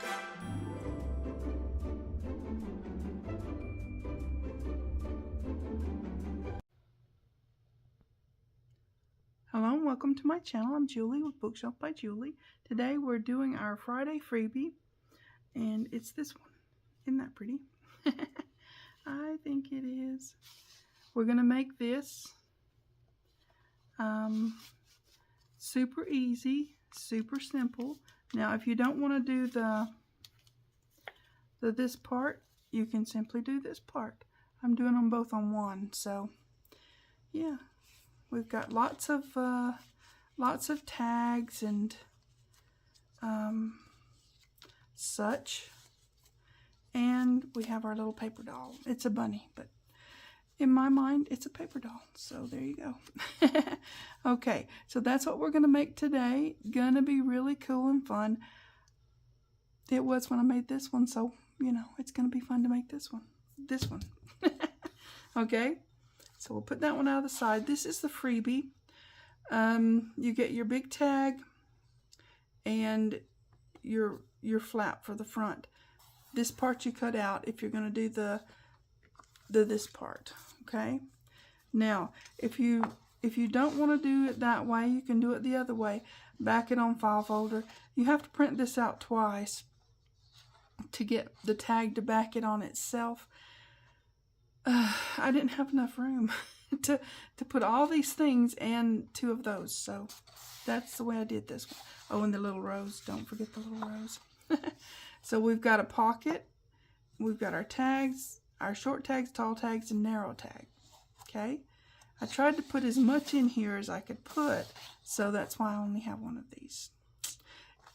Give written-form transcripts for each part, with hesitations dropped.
Hello and welcome to my channel. I'm Julie with Bookshelf by Julie. Today we're doing our Friday freebie, and it's this one. Isn't that pretty? I think it is. We're going to make this super easy, super simple. Now if you don't want to do this part, you can simply do this part. I'm doing them both on one, so yeah. We've got lots of tags and such, and we have our little paper doll. It's a bunny, but in my mind, it's a paper doll. So there you go. Okay, so that's what we're gonna make today. Gonna be really cool and fun. It was when I made this one, so you know it's gonna be fun to make this one. Okay. So we'll put that one out of the side. This is the freebie. You get your big tag and your flap for the front. This part you cut out if you're going to do this part. Okay. Now, if you don't want to do it that way, you can do it the other way. Back it on file folder. You have to print this out twice to get the tag to back it on itself. I didn't have enough room to put all these things and 2 of those, so that's the way I did this one. Oh, and the little rose. Don't forget the little rose. So we've got a pocket. We've got our tags, our short tags, tall tags, and narrow tag. Okay? I tried to put as much in here as I could put, so that's why I only have one of these.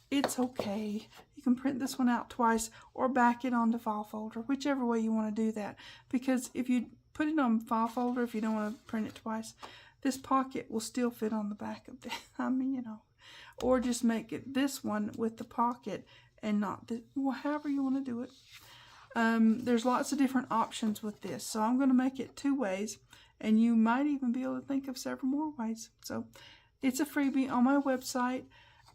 It's okay. You can print this one out twice or back it onto file folder, whichever way you want to do that. Because if you put it on file folder, if you don't want to print it twice, this pocket will still fit on the back of the, I mean, you know. Or just make it this one with the pocket and not this, well, however you want to do it. There's lots of different options with this. So I'm going to make it 2 ways, and you might even be able to think of several more ways. So it's a freebie on my website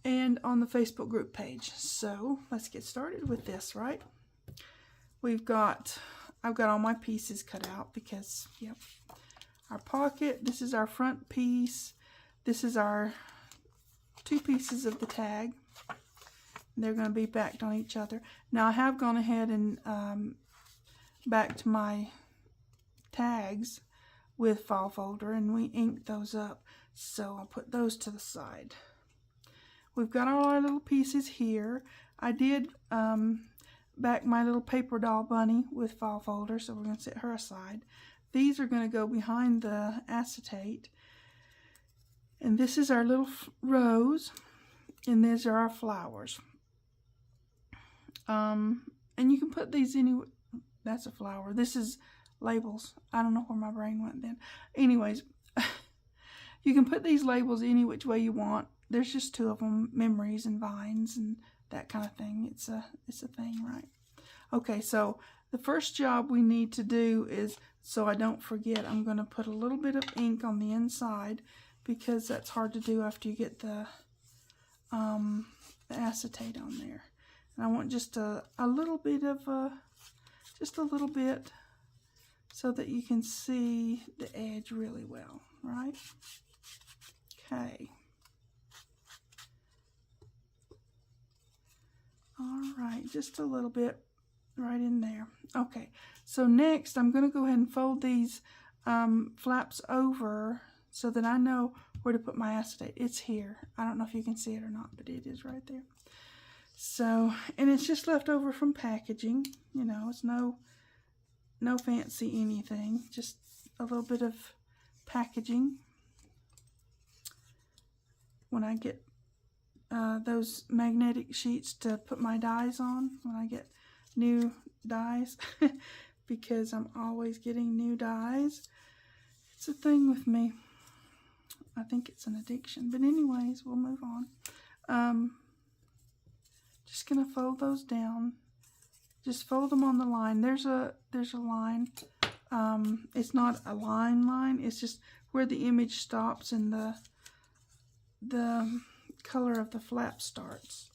and on the Facebook group page. So let's get started with this, right? I've got all my pieces cut out because, yep, our pocket, this is our front piece, this is our 2 pieces of the tag. They're going to be backed on each other. Now I have gone ahead and backed my tags with file folder, and we inked those up, so I'll put those to the side. We've got all our little pieces here. I did back my little paper doll bunny with file folder, so we're going to set her aside. These are going to go behind the acetate. And this is our little rose, and these are our flowers. And you can put these anywhere. That's a flower. This is labels. I don't know where my brain went then. Anyways, you can put these labels any which way you want. There's just 2 of them, memories and vines and that kind of thing. It's a thing, right? Okay, so the first job we need to do is, so I don't forget, I'm going to put a little bit of ink on the inside because that's hard to do after you get the acetate on there. And I want just a little bit of, just a little bit so that you can see the edge really well, right? Okay. Alright, just a little bit right in there. Okay, so next I'm going to go ahead and fold these flaps over so that I know where to put my acetate. It's here. I don't know if you can see it or not, but it is right there. So, and it's just left over from packaging. You know, it's no fancy anything. Just a little bit of packaging. When I get those magnetic sheets to put my dies on, when I get new dies, because I'm always getting new dies. It's a thing with me. I think it's an addiction. But anyways, we'll move on. Just gonna fold those down. Just fold them on the line. There's a line. It's not a line. It's just where the image stops and the color of the flap starts.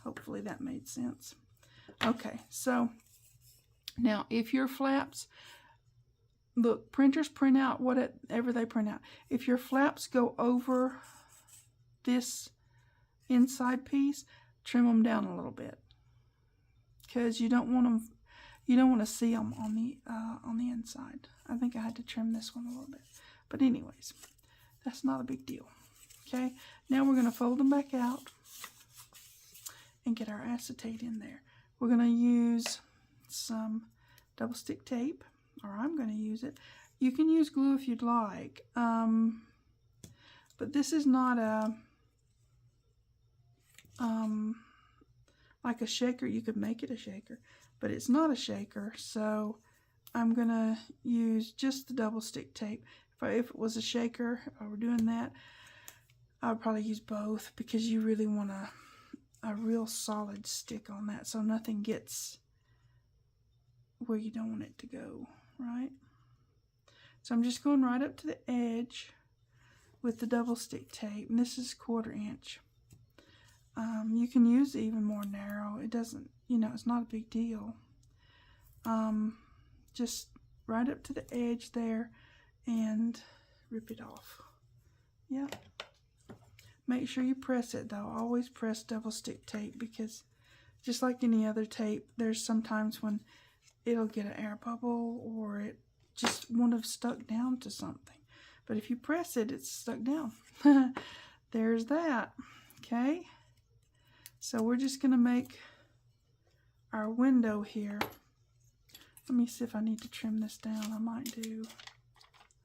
Hopefully that made sense. Okay, so now if your flaps, look, printers print out whatever they print out. If your flaps go over this inside piece, trim them down a little bit, because you don't want them. You don't want to see them on the inside. I think I had to trim this one a little bit, but anyways, that's not a big deal. Okay, now we're going to fold them back out and get our acetate in there. We're going to use some double stick tape, or I'm going to use it. You can use glue if you'd like, but this is not a like a shaker. You could make it a shaker, but it's not a shaker, so I'm going to use just the double stick tape. If it was a shaker, if I were doing that, I would probably use both, because you really want a real solid stick on that, so nothing gets where you don't want it to go, right? So I'm just going right up to the edge with the double stick tape, and this is 1/4 inch. You can use even more narrow. It doesn't, it's not a big deal. Just right up to the edge there and rip it off. Yeah. Make sure you press it though. Always press double stick tape, because just like any other tape, there's sometimes when it'll get an air bubble or it just won't have stuck down to something. But if you press it, it's stuck down. There's that. Okay. So we're just going to make our window here. Let me see if I need to trim this down. I might do.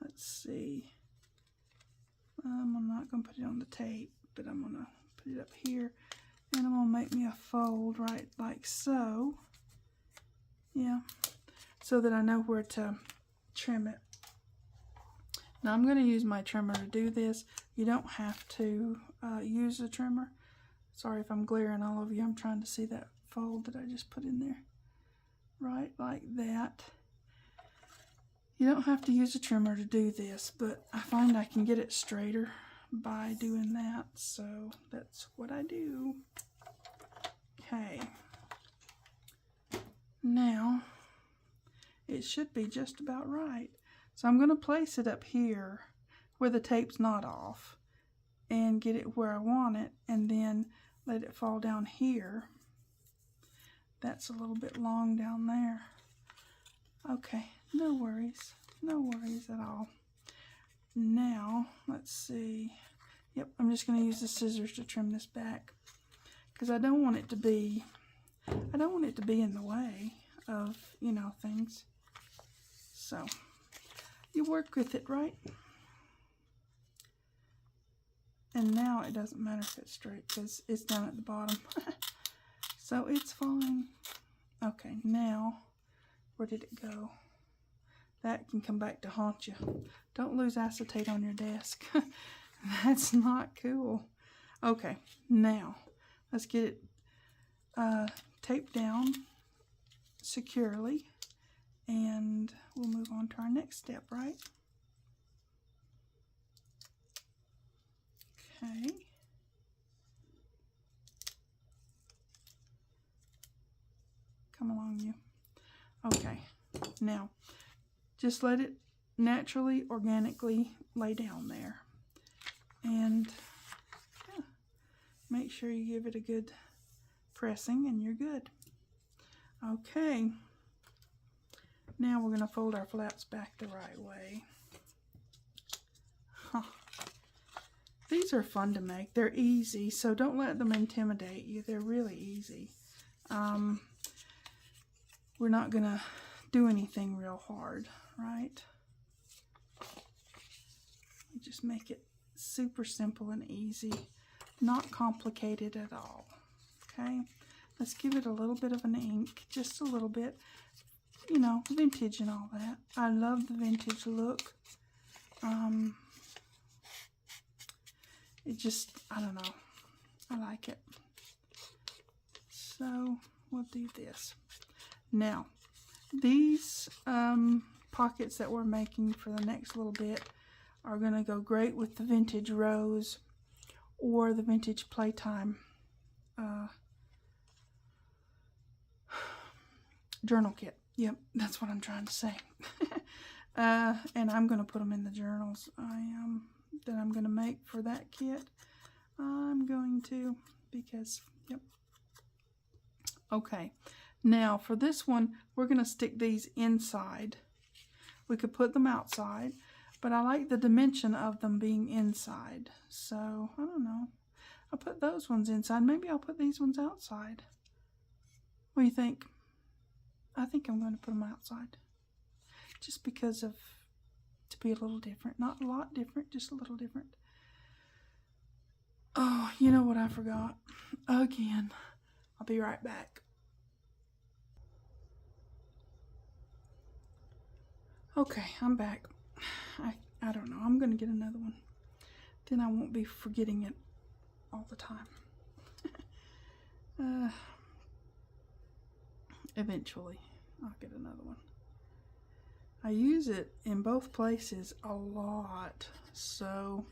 Let's see. I'm not going to put it on the tape, but I'm going to put it up here. And I'm going to make me a fold right like so. Yeah. So that I know where to trim it. Now I'm going to use my trimmer to do this. You don't have to use a trimmer. Sorry if I'm glaring all over you. I'm trying to see that fold that I just put in there. Right like that. You don't have to use a trimmer to do this, but I find I can get it straighter by doing that, so that's what I do. Okay. Now, it should be just about right. So I'm going to place it up here where the tape's not off and get it where I want it, and then let it fall down here. That's a little bit long down there. Okay, no worries. No worries at all. Now, let's see. Yep, I'm just going to use the scissors to trim this back, because I don't want it to be in the way of, things. So, you work with it, right? And now it doesn't matter if it's straight, because it's down at the bottom. So it's fine. Okay, now, where did it go? That can come back to haunt you. Don't lose acetate on your desk. That's not cool. Okay, now, let's get it taped down securely, and we'll move on to our next step, right? Okay. Come along, you. Okay, now, just let it naturally, organically lay down there. And yeah, make sure you give it a good pressing and you're good. Okay, now we're going to fold our flaps back the right way. These are fun to make. They're easy, so don't let them intimidate you. They're really easy. We're not going to do anything real hard, right? We just make it super simple and easy, not complicated at all. Okay, let's give it a little bit of an ink, just a little bit, vintage and all that. I love the vintage look. It just, I don't know, I like it. So we'll do this. Now, these pockets that we're making for the next little bit are going to go great with the vintage rose or the vintage playtime journal kit. Yep, that's what I'm trying to say. And I'm going to put them in the journals that I'm going to make for that kit. I'm going to, because, yep. Okay, now for this one, we're going to stick these inside. We could put them outside, but I like the dimension of them being inside. So, I don't know. I'll put those ones inside. Maybe I'll put these ones outside. What do you think? I think I'm going to put them outside. Just because of, to be a little different. Not a lot different, just a little different. Oh, you know what I forgot? Again. I'll be right back. Okay, I'm back. I don't know. I'm going to get another one. Then I won't be forgetting it all the time. Eventually, I'll get another one. I use it in both places a lot. So,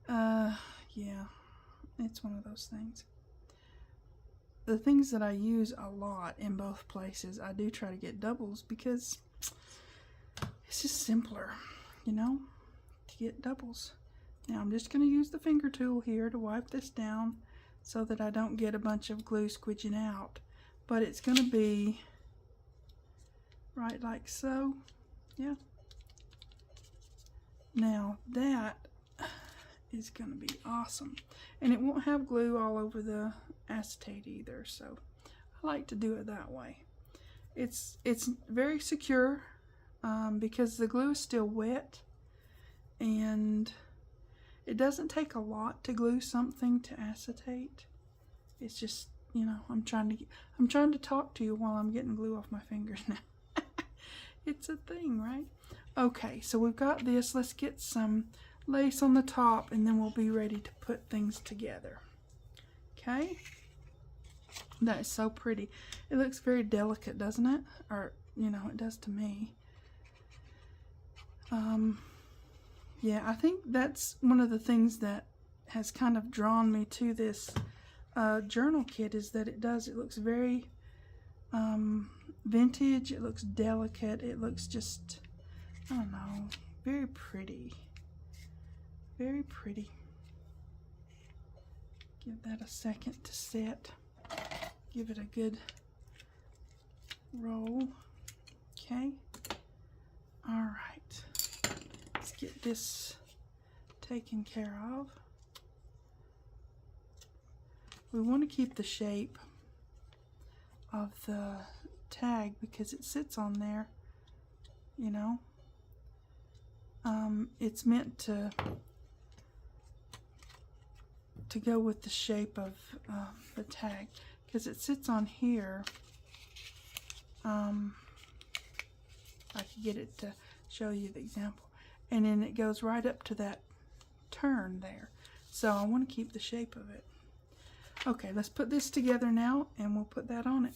yeah, it's one of those things. The things that I use a lot in both places, I do try to get doubles because it's just simpler, you know, to get doubles. Now I'm just going to use the finger tool here to wipe this down so that I don't get a bunch of glue squidging out. But it's going to be right like so. Yeah. Now that is going to be awesome. And it won't have glue all over the acetate either. So I like to do it that way. It's very secure because the glue is still wet. And it doesn't take a lot to glue something to acetate. It's just, you know, I'm trying to talk to you while I'm getting glue off my fingers now. It's a thing, right? Okay, so we've got this. Let's get some lace on the top and then we'll be ready to put things together. Okay? That is so pretty. It looks very delicate, doesn't it? Or, you know, it does to me. Yeah, I think that's one of the things that has kind of drawn me to this journal kit is that it looks very vintage. It looks delicate. It looks just, I don't know, very pretty. Very pretty. Give that a second to set. Give it a good roll. Okay. All right. Let's get this taken care of. We want to keep the shape of the tag because it sits on there, you know. It's meant to go with the shape of the tag because it sits on here. I could get it to show you the example, and then it goes right up to that turn there. So I want to keep the shape of it. Okay, let's put this together now and we'll put that on it.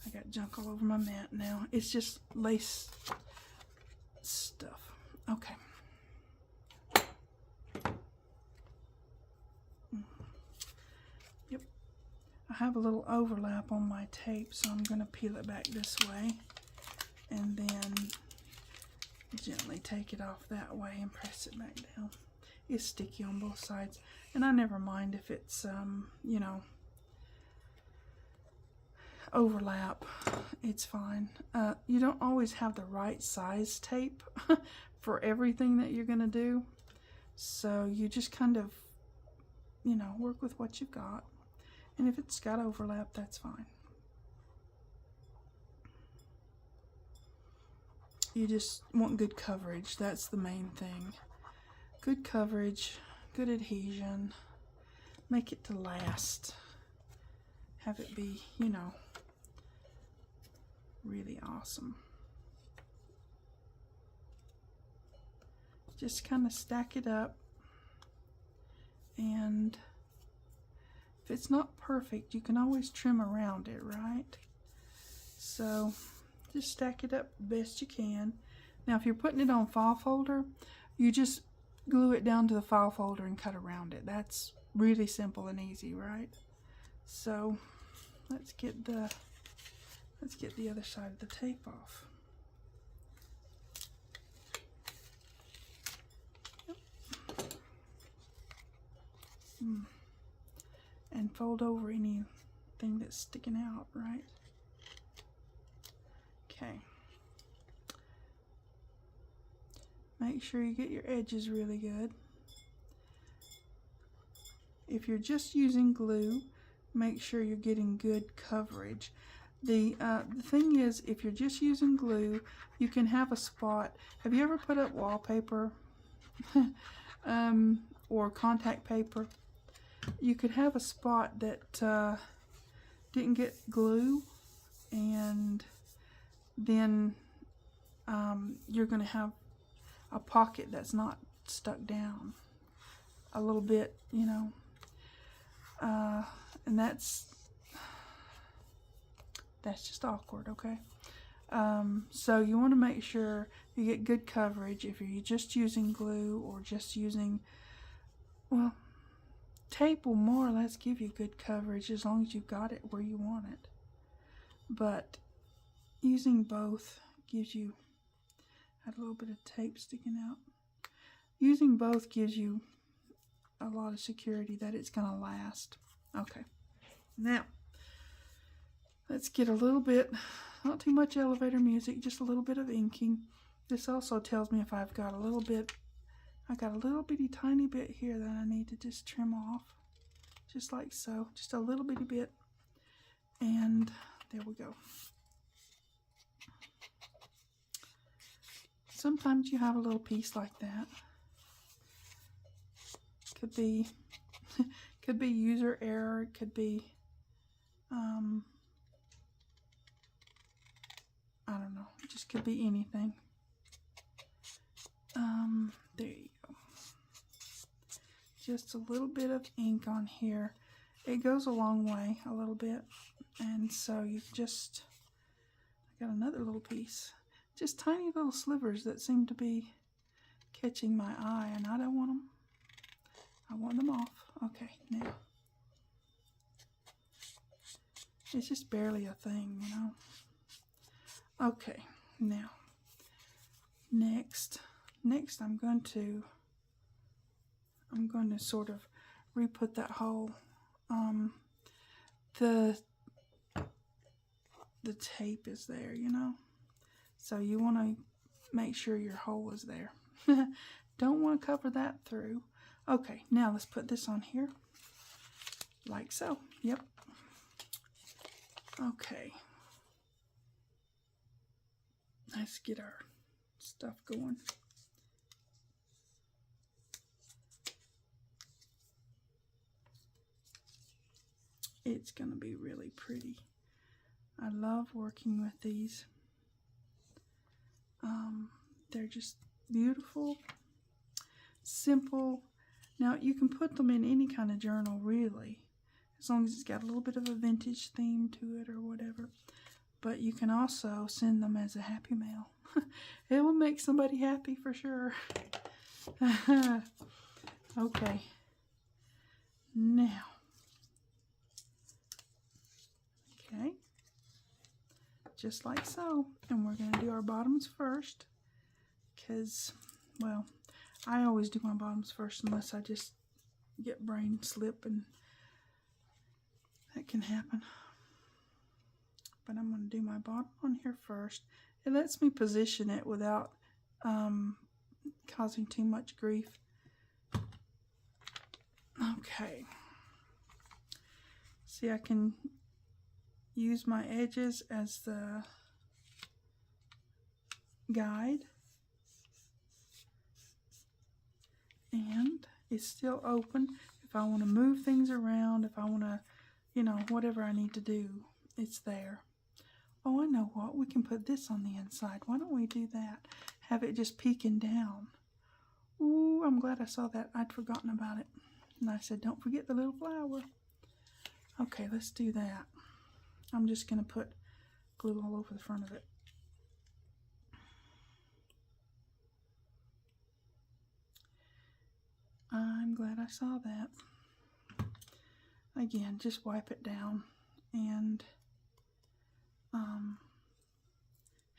I got junk all over my mat now. It's just lace stuff. Okay. Yep. I have a little overlap on my tape, so I'm going to peel it back this way and then gently take it off that way and press it back down. It's sticky on both sides, and I never mind if it's you know, overlap. It's fine. You don't always have the right size tape for everything that you're gonna do, so you just kind of, you know, work with what you've got, and if it's got overlap, that's fine. You just want good coverage. That's the main thing. Good coverage, good adhesion, make it to last. Have it be, you know, really awesome. Just kind of stack it up, and if it's not perfect, you can always trim around it, right? So just stack it up best you can. Now if you're putting it on file folder, you just glue it down to the file folder and cut around it. That's really simple and easy, right? So let's Let's get the other side of the tape off. And fold over anything that's sticking out, right? Okay. Make sure you get your edges really good. If you're just using glue, make sure you're getting good coverage. The thing is, if you're just using glue, you can have a spot. Have you ever put up wallpaper or contact paper? You could have a spot that didn't get glue, and then you're going to have a pocket that's not stuck down a little bit, you know, and that's just awkward, okay? So you want to make sure you get good coverage if you're just using glue or just using, well, tape will more or less give you good coverage as long as you've got it where you want it. But using both gives you, had a little bit of tape sticking out. Using both gives you a lot of security that it's going to last. Okay, now let's get a little bit, not too much elevator music, just a little bit of inking. This also tells me if I've got a little bit, I got a little bitty tiny bit here that I need to just trim off, just like so, just a little bitty bit, and there we go. Sometimes you have a little piece like that. Could be could be user error, it could be I don't know, it just could be anything. There you go. Just a little bit of ink on here. It goes a long way, a little bit. And so you just, I got another little piece. Just tiny little slivers that seem to be catching my eye, and I don't want them. I want them off. Okay, now. It's just barely a thing, you know. Okay, now. Next I'm going to sort of re-put that hole. The tape is there, you know. So you want to make sure your hole is there. Don't want to cover that through. Okay, now let's put this on here. Like so. Yep. Okay. Let's get our stuff going. It's going to be really pretty. I love working with these. They're just beautiful, simple. Now you can put them in any kind of journal really, as long as it's got a little bit of a vintage theme to it or whatever. But you can also send them as a happy mail. It will make somebody happy for sure. Okay. Now. Okay. Just like so. And we're going to do our bottoms first. Because, well, I always do my bottoms first unless I just get brain slip, and that can happen. But I'm going to do my bottom on here first. It lets me position it without causing too much grief. Okay. See, I can use my edges as the guide. And it's still open. If I want to move things around, if I want to, you know, whatever I need to do, it's there. Oh, I know what. We can put this on the inside. Why don't we do that? Have it just peeking down. Ooh, I'm glad I saw that. I'd forgotten about it. And I said, don't forget the little flower. Okay, let's do that. I'm just going to put glue all over the front of it. I'm glad I saw that. Again, just wipe it down and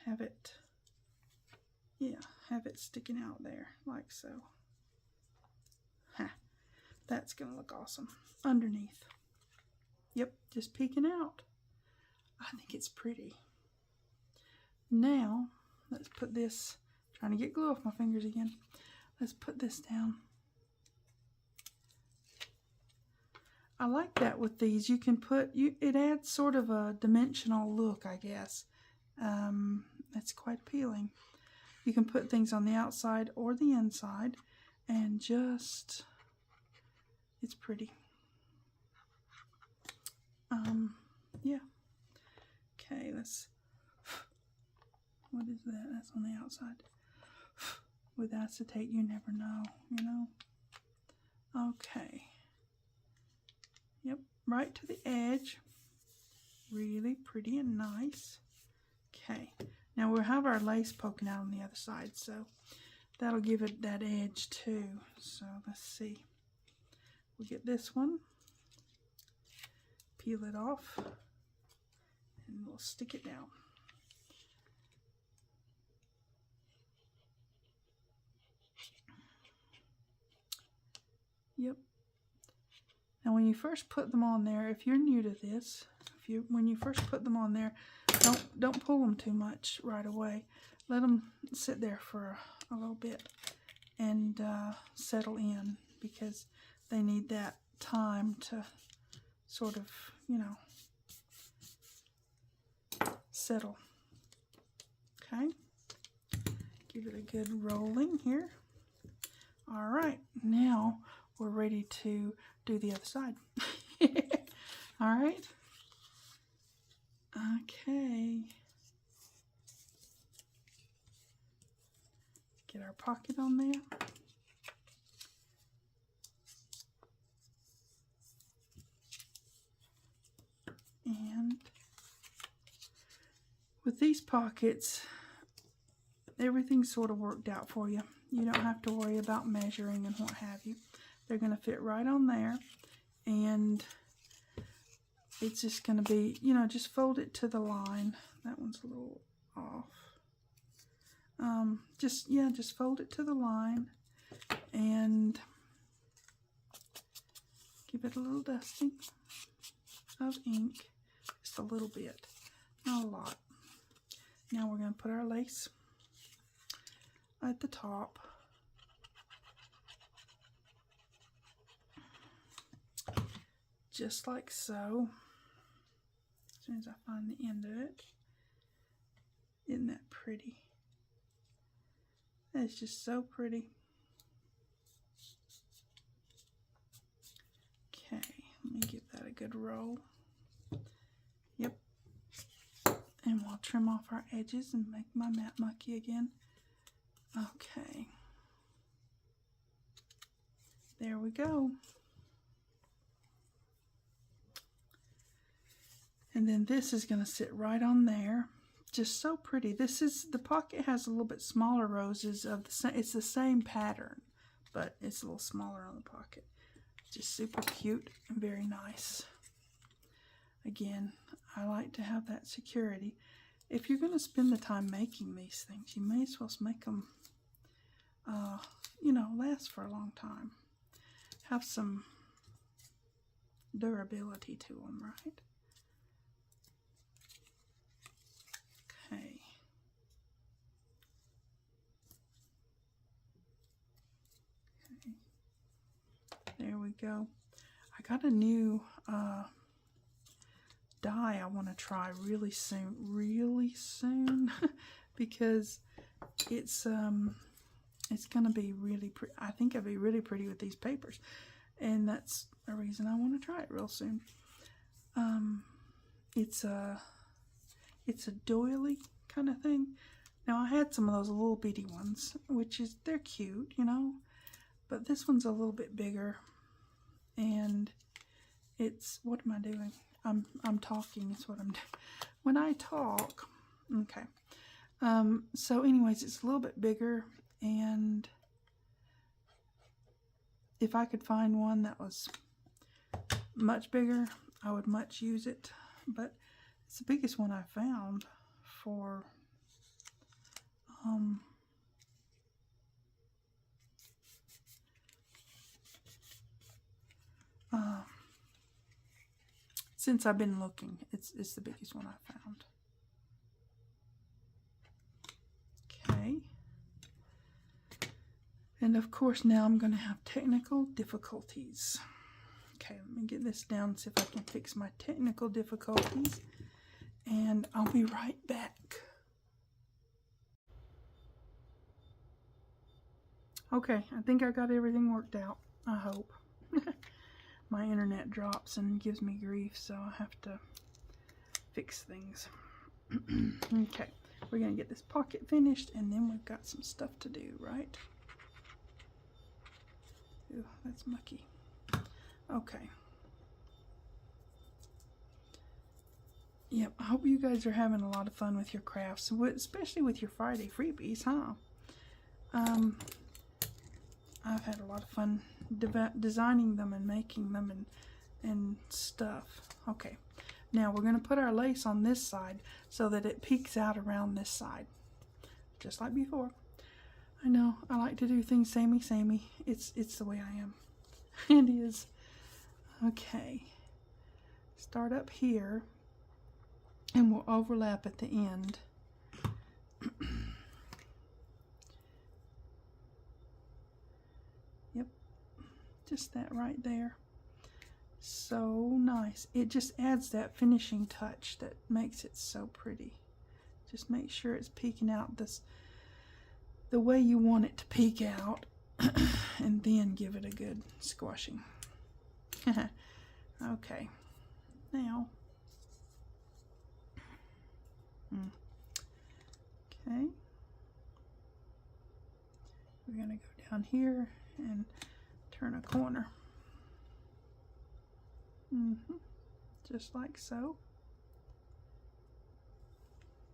have it, yeah, have it sticking out there like so. That's gonna look awesome underneath. Yep, just peeking out. I think it's pretty. Now, let's put this, trying to get glue off my fingers again. Let's put this down. I like that with these. You can put, it adds sort of a dimensional look, I guess. That's quite appealing. You can put things on the outside or the inside and just, it's pretty. Yeah. Okay, let's, what is that? That's on the outside. With acetate, you never know, you know. Okay. Yep, right to the edge. Really pretty and nice. Okay, now we'll have our lace poking out on the other side, so that'll give it that edge too. So let's see. We'll get this one, peel it off, and we'll stick it down. Yep. Now when you first put them on there, if you're new to this, when you first put them on there, don't pull them too much right away. Let them sit there for a little bit and settle in, because they need that time to sort of, you know, settle. Okay, give it a good rolling here. All right, now we're ready to do the other side. All right. Okay. Get our pocket on there. And with these pockets, everything's sort of worked out for you. You don't have to worry about measuring and what have you. They're going to fit right on there, and it's just going to be, you know, just fold it to the line. That one's a little off. Just fold it to the line and give it a little dusting of ink, just a little bit, not a lot. Now we're going to put our lace at the top. Just like so. As soon as I find the end of it. Isn't that pretty? That's just so pretty. Okay, let me give that a good roll. Yep. And we'll trim off our edges and make my mat mucky again. Okay. There we go. And then this is going to sit right on there. Just so pretty. This is, the pocket has a little bit smaller roses of the same, it's the same pattern, but it's a little smaller on the pocket. Just super cute and very nice. Again, I like to have that security. If you're going to spend the time making these things, you may as well make them, you know, last for a long time. Have some durability to them, right? Okay. There we go. I got a new die I want to try really soon, because it's gonna be really pretty. I think it'll be really pretty with these papers, and that's the reason I want to try it real soon. It's a doily kind of thing. Now I had some of those little bitty ones, which is, they're cute, you know, but this one's a little bit bigger, and it's, what am I doing? I'm talking is what I'm doing. When I talk, okay. So anyways, it's a little bit bigger, and if I could find one that was much bigger, I would much use it, but it's the biggest one I found for since I've been looking, it's the biggest one I found. Okay. And of course now I'm going to have technical difficulties. Okay, let me get this down and see if I can fix my technical difficulties. And I'll be right back. Okay, I think I got everything worked out. I hope. My internet drops and gives me grief, so I have to fix things. Okay, we're going to get this pocket finished, and then we've got some stuff to do, right? Ooh, that's mucky. Okay. Yep, I hope you guys are having a lot of fun with your crafts, especially with your Friday freebies, huh? I've had a lot of fun designing them and making them and stuff. Okay, now we're going to put our lace on this side so that it peeks out around this side, just like before. I know, I like to do things samey. It's the way I am. It is. Okay, start up here and we'll overlap at the end. Yep, just that right there. So nice. It just adds that finishing touch that makes it so pretty. Just make sure it's peeking out the way you want it to peek out, and then give it a good squashing. Okay, now, okay, we're going to go down here and turn a corner. Just like so.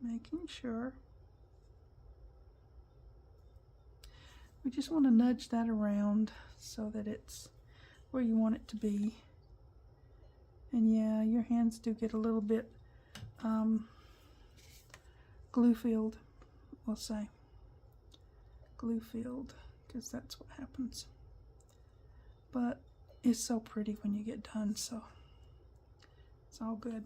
Making sure. We just want to nudge that around so that it's where you want it to be. And yeah, your hands do get a little bit glue-filled, we'll say. Glue-filled, because that's what happens. But it's so pretty when you get done, so it's all good.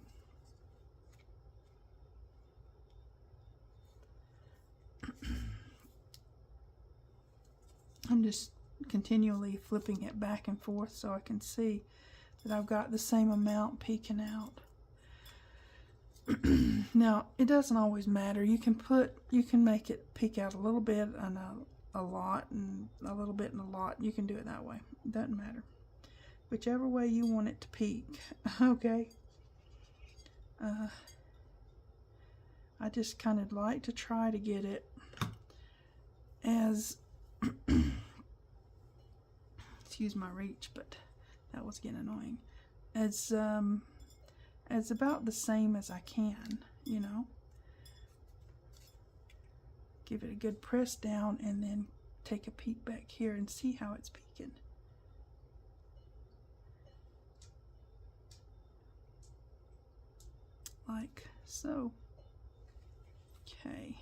I'm just continually flipping it back and forth so I can see that I've got the same amount peeking out. Now, it doesn't always matter. You can make it peek out a little bit and a lot, and a little bit and a lot. You can do it that way. It doesn't matter. Whichever way you want it to peek. Okay. I just kind of like to try to get it as excuse my reach, but that was getting annoying, as about the same as I can, you know. Give it a good press down and then take a peek back here and see how it's peeking. Like so. Okay,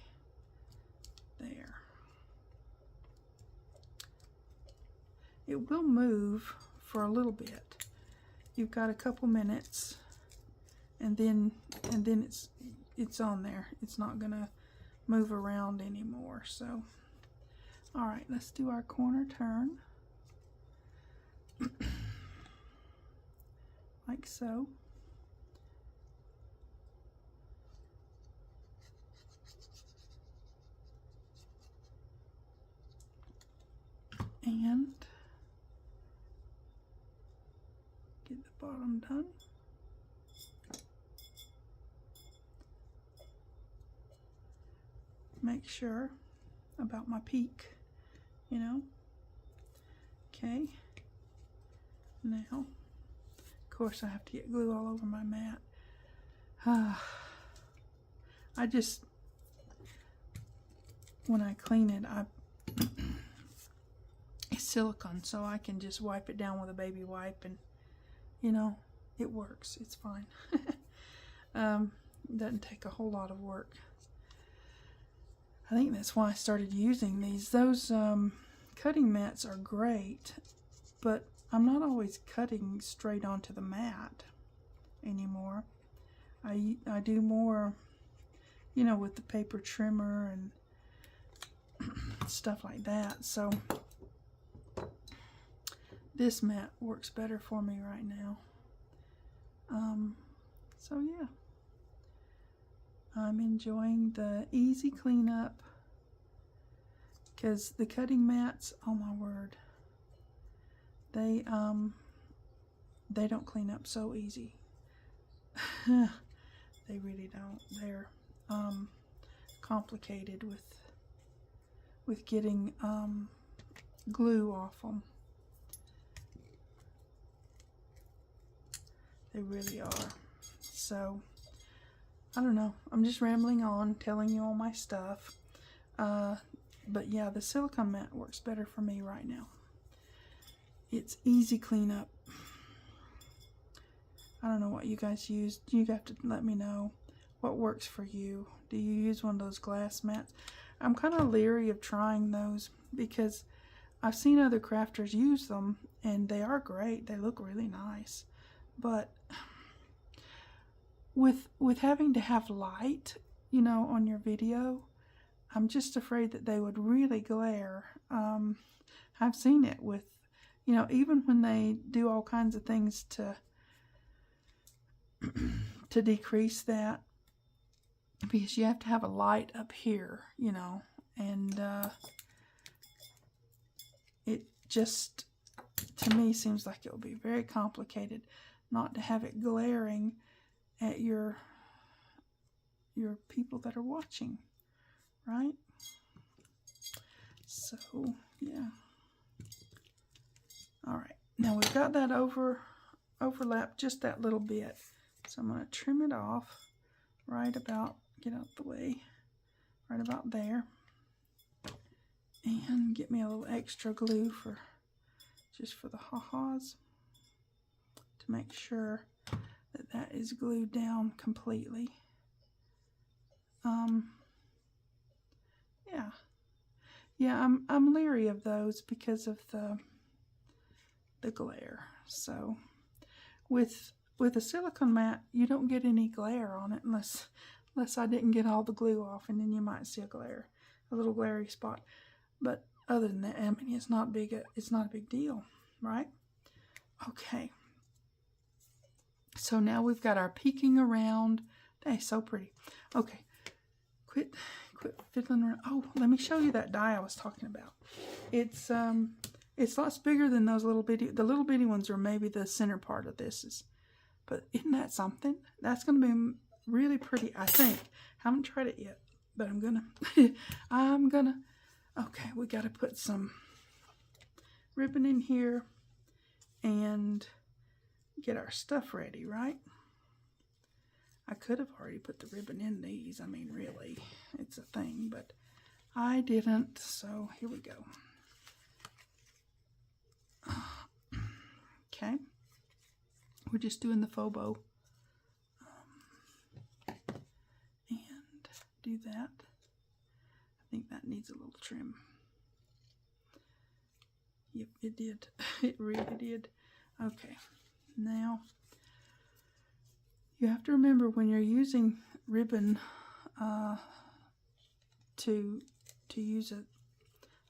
there. It will move for a little bit. You've got a couple minutes, and then it's on there. It's not gonna move around anymore. So, all right, let's do our corner turn, like so. And get the bottom done. Make sure about my peak, you know. Okay. Now, of course, I have to get glue all over my mat. I just, when I clean it, it's silicone, so I can just wipe it down with a baby wipe, and you know, it works. It's fine. Doesn't take a whole lot of work. I think that's why I started using these. Those cutting mats are great, but I'm not always cutting straight onto the mat anymore. I do more, you know, with the paper trimmer and stuff like that. So this mat works better for me right now. So yeah, I'm enjoying the easy cleanup, because the cutting mats, oh my word, they don't clean up so easy. They really don't. They're complicated with getting glue off them. They really are. So I don't know, I'm just rambling on, telling you all my stuff. But yeah, the silicone mat works better for me right now. It's easy cleanup. I don't know what you guys use. You have to let me know what works for you. Do you use one of those glass mats? I'm kind of leery of trying those because I've seen other crafters use them and they are great. They look really nice. But with having to have light, you know, on your video, I'm just afraid that they would really glare. I've seen it with, you know, even when they do all kinds of things to decrease that, because you have to have a light up here, you know, and it just, to me, seems like it would be very complicated not to have it glaring at your people that are watching, right? So yeah, all right, now we've got that overlap just that little bit, so I'm going to trim it off right about, get out the way, right about there, and get me a little extra glue for just for the ha-has to make sure that that is glued down completely. Yeah, I'm leery of those because of the glare. So with a silicone mat, you don't get any glare on it unless I didn't get all the glue off, and then you might see a little glary spot. But other than that, I mean, it's not a big deal, right? Okay. So now we've got our peeking around. Hey, so pretty. Okay, quit fiddling around. Oh, let me show you that die I was talking about. It's lots bigger than those little bitty. The little bitty ones are maybe the center part of this. But isn't that something? That's going to be really pretty, I think. Haven't tried it yet, but I'm gonna. Okay, we got to put some ribbon in here and get our stuff ready, right? I could have already put the ribbon in these. I mean, really, it's a thing, but I didn't, so here we go. Okay, we're just doing the faux bow. And do that. I think that needs a little trim. Yep, it did. It really did. Okay, now you have to remember when you're using ribbon to use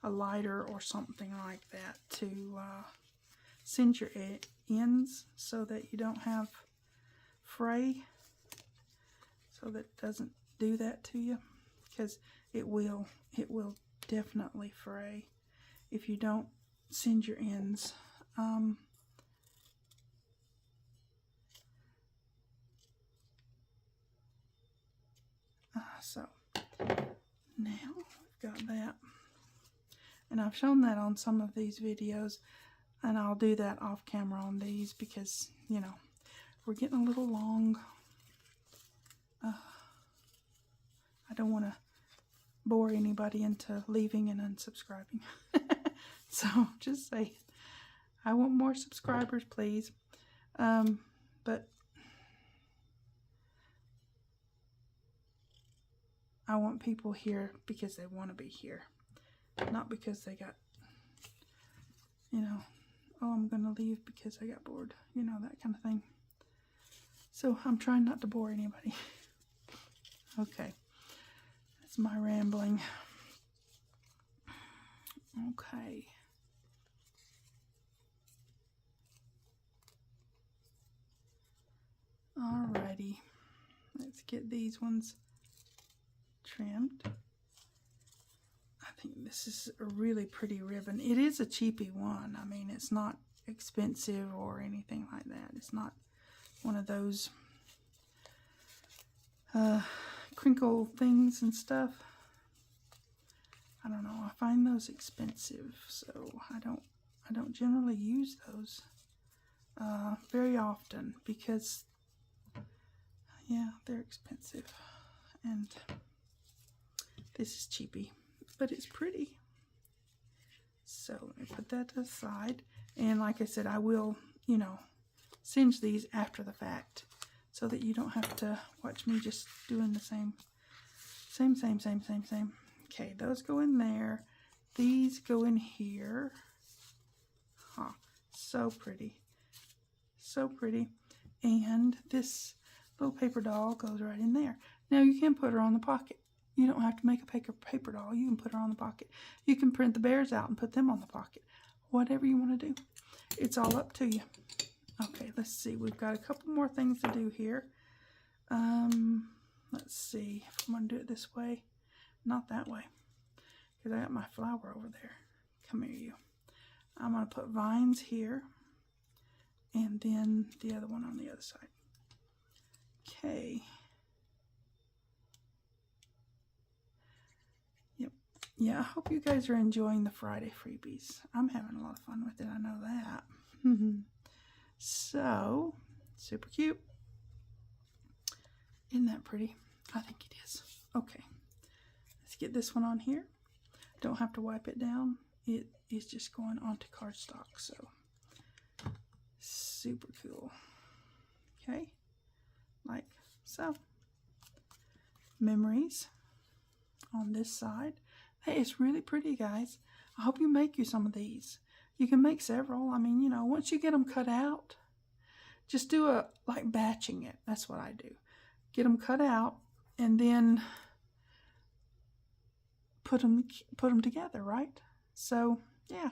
a lighter or something like that to singe your ends so that you don't have fray, so that it doesn't do that to you, because it will definitely fray if you don't singe your ends. So now we've got that, and I've shown that on some of these videos, and I'll do that off camera on these because, you know, we're getting a little long. I don't want to bore anybody into leaving and unsubscribing. So just say, I want more subscribers, please. But I want people here because they want to be here. Not because they got, you know, oh, I'm going to leave because I got bored. You know, that kind of thing. So I'm trying not to bore anybody. Okay. That's my rambling. Okay. Alrighty. Let's get these ones trimmed. I think this is a really pretty ribbon. It is a cheapy one. I mean, it's not expensive or anything like that. It's not one of those crinkle things and stuff. I don't know. I find those expensive, so I don't generally use those very often because, yeah, they're expensive. And this is cheapy, but it's pretty. So let me put that aside. And like I said, I will, you know, singe these after the fact so that you don't have to watch me just doing the same. Okay, those go in there. These go in here. Huh, so pretty. So pretty. And this little paper doll goes right in there. Now you can put her on the pocket. You don't have to make a paper doll. You can put her on the pocket. You can print the bears out and put them on the pocket. Whatever you want to do. It's all up to you. Okay, let's see. We've got a couple more things to do here. Let's see if I'm going to do it this way. Not that way. Because I got my flower over there. Come here, you. I'm going to put vines here. And then the other one on the other side. Okay. Yep. Yeah, I hope you guys are enjoying the Friday freebies. I'm having a lot of fun with it. I know that. So, super cute. Isn't that pretty? I think it is. Okay. Let's get this one on here. Don't have to wipe it down. It is just going onto cardstock. So, super cool. Okay. Like so. Memories on this side. Hey, it's really pretty, guys. I hope you make you some of these. You can make several. I mean, you know, once you get them cut out, just do like batching it. That's what I do. Get them cut out and then put them together, right? So, yeah.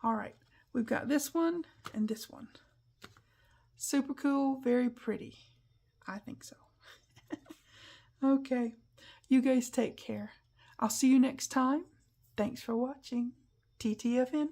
All right. We've got this one and this one. Super cool, very pretty. I think so. Okay. You guys take care. I'll see you next time. Thanks for watching. TTFN.